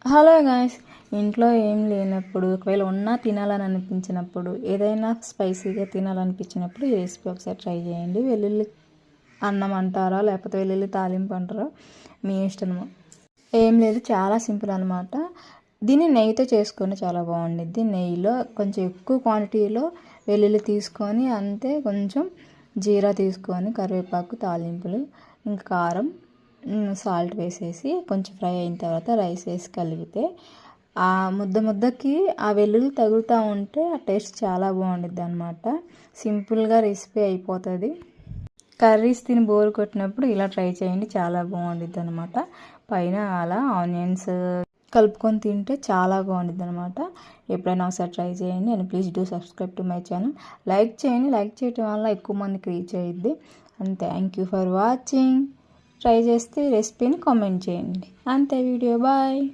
Hello guys, ఇంట్లో ఏం లేనప్పుడు ఒకవేళ ఉన్నా తినాలని అనిపించినప్పుడు ఏదైనా స్పైసీగా తినాలనిపించినప్పుడు ఈ రెసిపీ ఒకసారి ట్రై చేయండి. వెల్లుల్లి అన్నం అంటారా లేకపోతే వెల్లుల్లి తాలింపు అంటారా మీ ఇష్టము. ఏం లేదు, చాలా సింపుల్ అనమాట. దీన్ని నెయ్యితో చేసుకొని చాలా బాగుండిద్ది. నెయ్యిలో కొంచెం ఎక్కువ క్వాంటిటీలో వెల్లుల్లి తీసుకొని అంతే కొంచెం జీరా తీసుకొని కరివేపాకు తాలింపులు ఇంకా కారం సాల్ట్ వేసేసి కొంచెం ఫ్రై అయిన తర్వాత రైస్ వేసి కలిపితే ఆ ముద్దకి ఆ వెల్లుల్లి తగులుతూ ఉంటే ఆ టేస్ట్ చాలా బాగుండిద్ది అనమాట. సింపుల్గా రెసిపీ అయిపోతుంది. కర్రీస్ తిని బోర్ కొట్టినప్పుడు ఇలా ట్రై చేయండి, చాలా బాగుండిద్ది అనమాట. పైన అలా ఆనియన్స్ కలుపుకొని తింటే చాలా బాగుండిద్ది అనమాట. ఎప్పుడైనా ఒకసారి ట్రై చేయండి and please do subscribe to my channel. Like చేయండి, లైక్ చేయడం వల్ల ఎక్కువ మందికి రీచ్ అయ్యిద్ది. And thank you for watching. Try చేస్తే రెసిపీని కామెంట్ చేయండి. అంతే, వీడియో బాయ్.